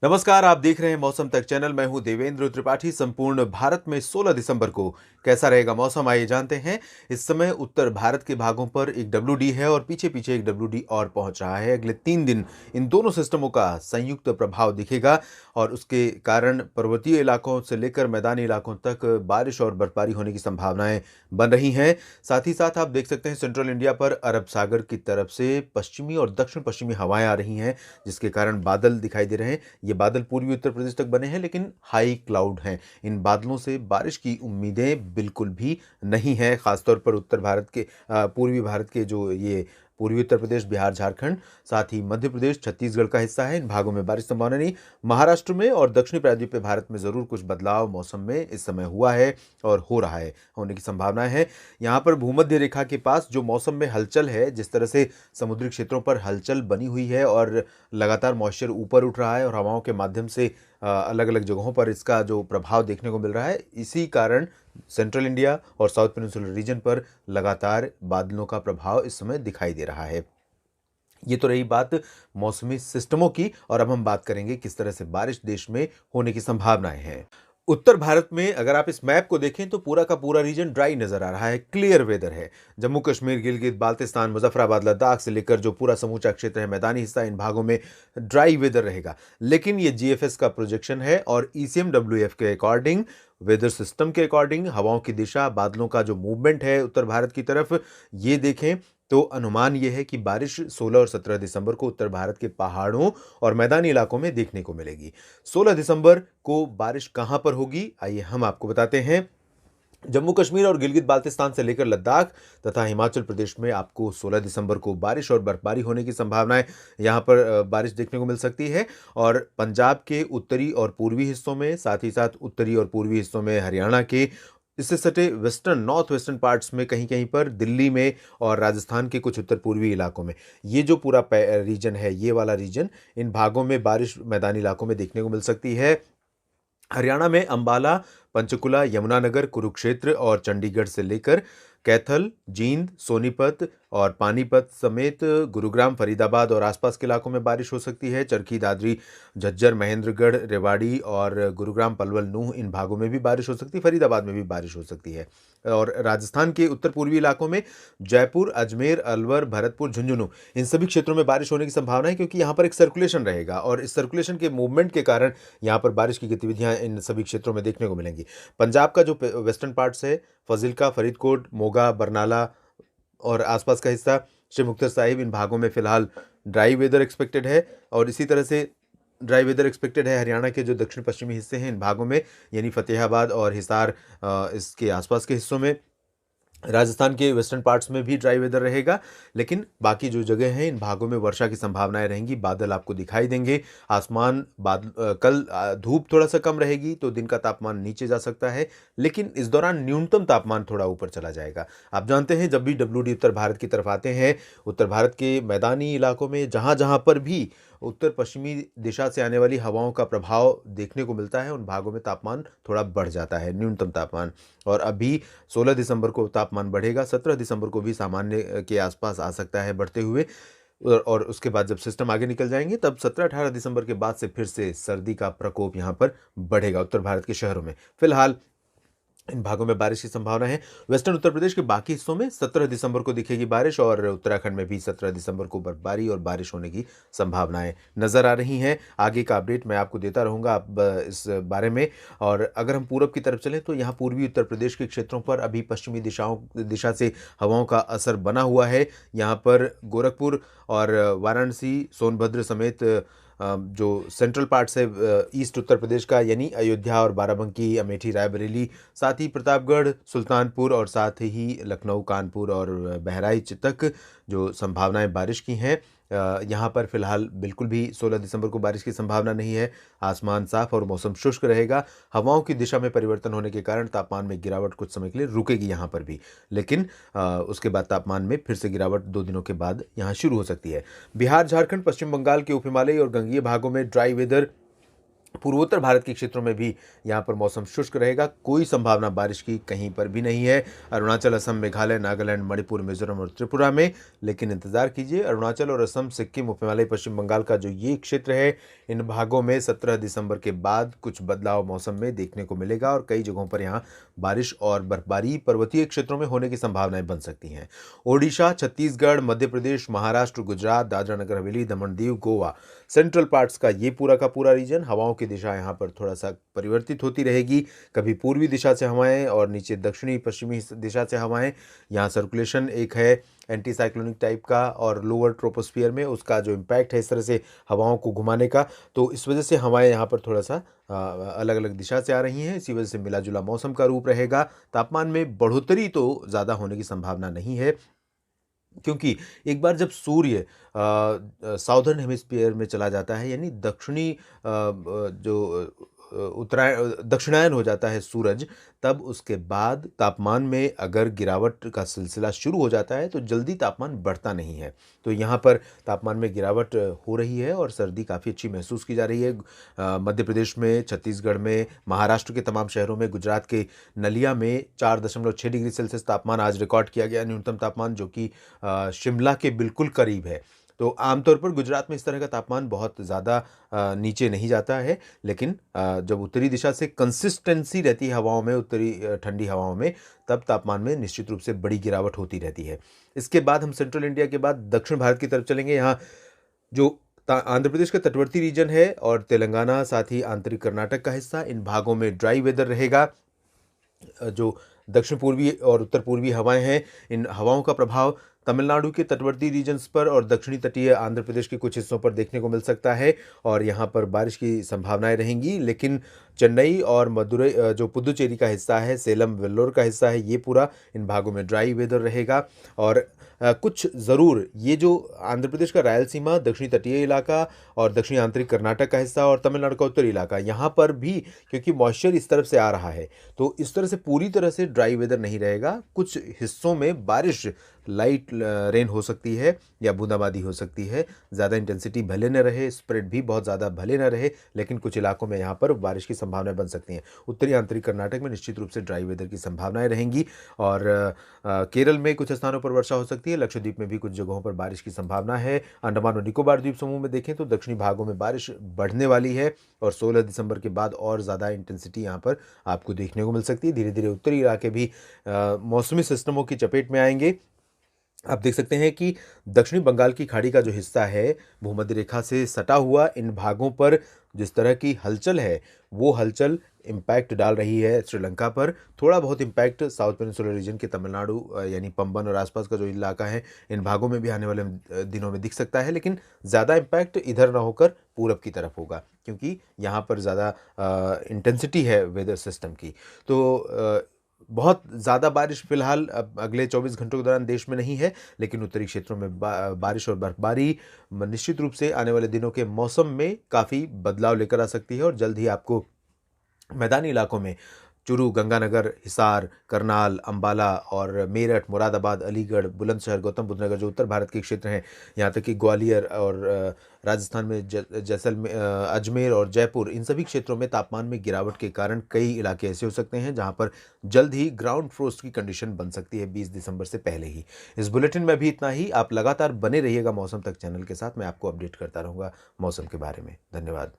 नमस्कार, आप देख रहे हैं मौसम तक चैनल। मैं हूं देवेंद्र त्रिपाठी। संपूर्ण भारत में 16 दिसंबर को कैसा रहेगा मौसम, आइए जानते हैं। इस समय उत्तर भारत के भागों पर एक डब्ल्यू है और पीछे पीछे एक डब्ल्यू और पहुंच रहा है। अगले 3 दिन इन दोनों सिस्टमों का संयुक्त प्रभाव दिखेगा और उसके कारण पर्वतीय इलाकों से लेकर मैदानी इलाकों तक बारिश और बर्फबारी होने की संभावनाएं बन रही हैं। साथ ही साथ आप देख सकते हैं सेंट्रल इंडिया पर अरब सागर की तरफ से पश्चिमी और दक्षिण पश्चिमी हवाएं आ रही हैं, जिसके कारण बादल दिखाई दे रहे हैं। ये बादल पूर्वी उत्तर प्रदेश तक बने हैं, लेकिन हाई क्लाउड हैं। इन बादलों से बारिश की उम्मीदें बिल्कुल भी नहीं है। खासतौर पर उत्तर भारत के पूर्वी भारत के जो ये पूर्वी उत्तर प्रदेश, बिहार, झारखंड, साथ ही मध्य प्रदेश, छत्तीसगढ़ का हिस्सा है, इन भागों में बारिश संभावना नहीं। महाराष्ट्र में और दक्षिणी प्रायद्वीपीय भारत में जरूर कुछ बदलाव मौसम में इस समय हुआ है और हो रहा है, होने की संभावना है। यहाँ पर भूमध्य रेखा के पास जो मौसम में हलचल है, जिस तरह से समुद्री क्षेत्रों पर हलचल बनी हुई है और लगातार मॉइस्चर ऊपर उठ रहा है और हवाओं के माध्यम से अलग अलग जगहों पर इसका जो प्रभाव देखने को मिल रहा है, इसी कारण सेंट्रल इंडिया और साउथ पेनिनसुलर रीजन पर लगातार बादलों का प्रभाव इस समय दिखाई दे रहा है। ये तो रही बात मौसमी सिस्टमों की, और अब हम बात करेंगे किस तरह से बारिश देश में होने की संभावनाएं हैं। उत्तर भारत में अगर आप इस मैप को देखें तो पूरा का पूरा रीजन ड्राई नजर आ रहा है, क्लियर वेदर है। जम्मू कश्मीर, गिलगित बाल्तिस्तान, मुजफ्फराबाद, लद्दाख से लेकर जो पूरा समूचा क्षेत्र है, मैदानी हिस्सा, इन भागों में ड्राई वेदर रहेगा। लेकिन ये जीएफएस का प्रोजेक्शन है और ईसीएमडब्ल्यूएफ के अकॉर्डिंग, वेदर सिस्टम के अकॉर्डिंग, हवाओं की दिशा, बादलों का जो मूवमेंट है उत्तर भारत की तरफ, ये देखें तो अनुमान यह है कि बारिश 16 और 17 दिसंबर को उत्तर भारत के पहाड़ों और मैदानी इलाकों में देखने को मिलेगी। 16 दिसंबर को बारिश कहां पर होगी, आइए हम आपको बताते हैं। जम्मू कश्मीर और गिलगित बाल्तिस्तान से लेकर लद्दाख तथा हिमाचल प्रदेश में आपको 16 दिसंबर को बारिश और बर्फबारी होने की संभावनाएं, यहां पर बारिश देखने को मिल सकती है। और पंजाब के उत्तरी और पूर्वी हिस्सों में, साथ ही साथ उत्तरी और पूर्वी हिस्सों में हरियाणा के, इससे सटे वेस्टर्न नॉर्थ वेस्टर्न पार्ट्स में कहीं कहीं पर, दिल्ली में और राजस्थान के कुछ उत्तर पूर्वी इलाकों में, ये जो पूरा रीजन है, ये वाला रीजन, इन भागों में बारिश मैदानी इलाकों में देखने को मिल सकती है। हरियाणा में अंबाला, पंचकुला, यमुनानगर, कुरुक्षेत्र और चंडीगढ़ से लेकर कैथल, जींद, सोनीपत और पानीपत समेत गुरुग्राम, फरीदाबाद और आसपास के इलाकों में बारिश हो सकती है। चरखी, दादरी, झज्जर, महेंद्रगढ़, रेवाड़ी और गुरुग्राम, पलवल, नूंह, इन भागों में भी बारिश हो सकती है। फरीदाबाद में भी बारिश हो सकती है। और राजस्थान के उत्तर पूर्वी इलाकों में जयपुर, अजमेर, अलवर, भरतपुर, झुंझुनू, इन सभी क्षेत्रों में बारिश होने की संभावना है, क्योंकि यहाँ पर एक सर्कुलेशन रहेगा और इस सर्कुलेशन के मूवमेंट के कारण यहाँ पर बारिश की गतिविधियां इन सभी क्षेत्रों में देखने को मिलेंगी। पंजाब का जो वेस्टर्न पार्ट्स है, फजिल्का, फरीदकोट, मोगा, बरनाला और आसपास का हिस्सा, श्री मुक्तसर साहिब, इन भागों में फिलहाल ड्राई वेदर एक्सपेक्टेड है। और इसी तरह से ड्राई वेदर एक्सपेक्टेड है हरियाणा के जो दक्षिण पश्चिमी हिस्से हैं, इन भागों में, यानी फतेहाबाद और हिसार, इसके आसपास के हिस्सों में। राजस्थान के वेस्टर्न पार्ट्स में भी ड्राई वेदर रहेगा, लेकिन बाकी जो जगह हैं, इन भागों में वर्षा की संभावनाएं रहेंगी। बादल आपको दिखाई देंगे। आसमान बादल, कल धूप थोड़ा सा कम रहेगी तो दिन का तापमान नीचे जा सकता है, लेकिन इस दौरान न्यूनतम तापमान थोड़ा ऊपर चला जाएगा। आप जानते हैं, जब भी डब्ल्यूडी उत्तर भारत की तरफ आते हैं, उत्तर भारत के मैदानी इलाकों में जहां जहां पर भी उत्तर पश्चिमी दिशा से आने वाली हवाओं का प्रभाव देखने को मिलता है, उन भागों में तापमान थोड़ा बढ़ जाता है, न्यूनतम तापमान। और अभी 16 दिसंबर को तापमान बढ़ेगा, 17 दिसंबर को भी सामान्य के आसपास आ सकता है बढ़ते हुए। और उसके बाद जब सिस्टम आगे निकल जाएंगे, तब 17-18 दिसंबर के बाद से फिर से सर्दी का प्रकोप यहाँ पर बढ़ेगा उत्तर भारत के शहरों में। फिलहाल इन भागों में बारिश की संभावना है। वेस्टर्न उत्तर प्रदेश के बाकी हिस्सों में 17 दिसंबर को दिखेगी बारिश और उत्तराखंड में भी 17 दिसंबर को बर्फबारी और बारिश होने की संभावनाएं नजर आ रही हैं। आगे का अपडेट मैं आपको देता रहूंगा आप इस बारे में। और अगर हम पूरब की तरफ चलें तो यहाँ पूर्वी उत्तर प्रदेश के क्षेत्रों पर अभी पश्चिमी दिशा से हवाओं का असर बना हुआ है। यहाँ पर गोरखपुर और वाराणसी, सोनभद्र समेत जो सेंट्रल पार्ट्स है ईस्ट उत्तर प्रदेश का, यानी अयोध्या और बाराबंकी, अमेठी, रायबरेली, साथ ही प्रतापगढ़, सुल्तानपुर और साथ ही लखनऊ, कानपुर और बहराइच तक जो संभावनाएं बारिश की हैं, यहाँ पर फिलहाल बिल्कुल भी 16 दिसंबर को बारिश की संभावना नहीं है। आसमान साफ और मौसम शुष्क रहेगा। हवाओं की दिशा में परिवर्तन होने के कारण तापमान में गिरावट कुछ समय के लिए रुकेगी यहाँ पर भी, लेकिन उसके बाद तापमान में फिर से गिरावट 2 दिनों के बाद यहाँ शुरू हो सकती है। बिहार, झारखंड, पश्चिम बंगाल के उप हिमालयी और गंगीय भागों में ड्राई वेदर पूर्वोत्तर भारत के क्षेत्रों में भी यहाँ पर मौसम शुष्क रहेगा, कोई संभावना बारिश की कहीं पर भी नहीं है। अरुणाचल, असम, मेघालय, नागालैंड, मणिपुर, मिजोरम और त्रिपुरा में। लेकिन इंतजार कीजिए, अरुणाचल और असम, सिक्किम, उप हिमालय, पश्चिम बंगाल का जो ये क्षेत्र है, इन भागों में 17 दिसंबर के बाद कुछ बदलाव मौसम में देखने को मिलेगा और कई जगहों पर यहाँ बारिश और बर्फबारी पर्वतीय क्षेत्रों में होने की संभावनाएं बन सकती हैं। ओडिशा, छत्तीसगढ़, मध्य प्रदेश, महाराष्ट्र, गुजरात, दादरा नगर हवेली, दमन दीव, गोवा, सेंट्रल पार्ट्स का ये पूरा का पूरा रीजन, हवाओं की दिशा यहाँ पर थोड़ा सा परिवर्तित होती रहेगी। कभी पूर्वी दिशा से हवाएं और नीचे दक्षिणी पश्चिमी दिशा से हवाएं। यहाँ सर्कुलेशन एक है एंटी साइक्लोनिक टाइप का और लोअर ट्रोपोस्फियर में उसका जो इम्पैक्ट है इस तरह से हवाओं को घुमाने का, तो इस वजह से हवाएं यहाँ पर थोड़ा सा अलग अलग दिशा से आ रही हैं। इसी वजह से मिला जुला मौसम का रूप रहेगा। तापमान में बढ़ोतरी तो ज़्यादा होने की संभावना नहीं है, क्योंकि एक बार जब सूर्य साउदर्न हेमिस्फीयर में चला जाता है, यानी दक्षिणी जो उत्तरायण दक्षिणायन हो जाता है सूरज, तब उसके बाद तापमान में अगर गिरावट का सिलसिला शुरू हो जाता है तो जल्दी तापमान बढ़ता नहीं है। तो यहाँ पर तापमान में गिरावट हो रही है और सर्दी काफ़ी अच्छी महसूस की जा रही है। मध्य प्रदेश में, छत्तीसगढ़ में, महाराष्ट्र के तमाम शहरों में, गुजरात के नलिया में 4.6 डिग्री सेल्सियस तापमान आज रिकॉर्ड किया गया, न्यूनतम तापमान, जो कि शिमला के बिल्कुल करीब है। तो आमतौर पर गुजरात में इस तरह का तापमान बहुत ज़्यादा नीचे नहीं जाता है, लेकिन जब उत्तरी दिशा से कंसिस्टेंसी रहती है हवाओं में, उत्तरी ठंडी हवाओं में, तब तापमान में निश्चित रूप से बड़ी गिरावट होती रहती है। इसके बाद हम सेंट्रल इंडिया के बाद दक्षिण भारत की तरफ चलेंगे। यहाँ जो आंध्र प्रदेश का तटवर्ती रीजन है और तेलंगाना, साथ ही आंतरिक कर्नाटक का हिस्सा, इन भागों में ड्राई वेदर रहेगा। जो दक्षिण पूर्वी और उत्तर पूर्वी हवाएं हैं, इन हवाओं का प्रभाव तमिलनाडु के तटवर्ती रीजन्स पर और दक्षिणी तटीय आंध्र प्रदेश के कुछ हिस्सों पर देखने को मिल सकता है और यहाँ पर बारिश की संभावनाएं रहेंगी। लेकिन चेन्नई और मदुरई, जो पुदुचेरी का हिस्सा है, सेलम, वेल्लोर का हिस्सा है, ये पूरा इन भागों में ड्राई वेदर रहेगा। और कुछ ज़रूर ये जो आंध्र प्रदेश का रायलसीमा, दक्षिणी तटीय इलाका और दक्षिणी आंतरिक कर्नाटक का हिस्सा और तमिलनाडु का उत्तरी इलाका, यहाँ पर भी क्योंकि मॉइस्चर इस तरफ से आ रहा है, तो इस तरह से पूरी तरह से ड्राई वेदर नहीं रहेगा। कुछ हिस्सों में बारिश, लाइट रेन हो सकती है या बूंदाबांदी हो सकती है। ज़्यादा इंटेंसिटी भले न रहे, स्प्रेड भी बहुत ज़्यादा भले न रहे, लेकिन कुछ इलाकों में यहाँ पर बारिश की संभावनाएं बन सकती हैं। उत्तरी आंतरिक कर्नाटक में निश्चित रूप से ड्राई वेदर की संभावनाएं रहेंगी और केरल में कुछ स्थानों पर वर्षा हो सकती है। लक्षद्वीप में भी कुछ जगहों पर बारिश की संभावना है। अंडमान और निकोबार द्वीप समूह में देखें तो दक्षिणी भागों में बारिश बढ़ने वाली है और 16 दिसंबर के बाद और ज़्यादा इंटेंसिटी यहाँ पर आपको देखने को मिल सकती है। धीरे धीरे उत्तरी इलाके भी मौसमी सिस्टमों की चपेट में आएंगे। आप देख सकते हैं कि दक्षिणी बंगाल की खाड़ी का जो हिस्सा है, भूमध्य रेखा से सटा हुआ, इन भागों पर जिस तरह की हलचल है, वो हलचल इम्पैक्ट डाल रही है श्रीलंका पर। थोड़ा बहुत इम्पैक्ट साउथ पेनिनसुलर रीजन के तमिलनाडु यानी पंबन और आसपास का जो इलाका है, इन भागों में भी आने वाले दिनों में दिख सकता है। लेकिन ज़्यादा इम्पैक्ट इधर ना होकर पूरब की तरफ होगा, क्योंकि यहाँ पर ज़्यादा इंटेंसिटी है वेदर सिस्टम की। तो बहुत ज़्यादा बारिश फिलहाल अगले 24 घंटों के दौरान देश में नहीं है, लेकिन उत्तरी क्षेत्रों में बारिश और बर्फबारी निश्चित रूप से आने वाले दिनों के मौसम में काफ़ी बदलाव लेकर आ सकती है और जल्द ही आपको मैदानी इलाकों में चुरू, गंगानगर, हिसार, करनाल, अंबाला और मेरठ, मुरादाबाद, अलीगढ़, बुलंदशहर, गौतम बुद्ध नगर, जो उत्तर भारत के क्षेत्र हैं, यहाँ तक कि ग्वालियर और राजस्थान में जैसलमेर, अजमेर और जयपुर, इन सभी क्षेत्रों में तापमान में गिरावट के कारण कई इलाके ऐसे हो सकते हैं जहाँ पर जल्द ही ग्राउंड फ्रोस्ट की कंडीशन बन सकती है 20 दिसंबर से पहले ही। इस बुलेटिन में भी इतना ही। आप लगातार बने रहिएगा मौसम तक चैनल के साथ, मैं आपको अपडेट करता रहूँगा मौसम के बारे में। धन्यवाद।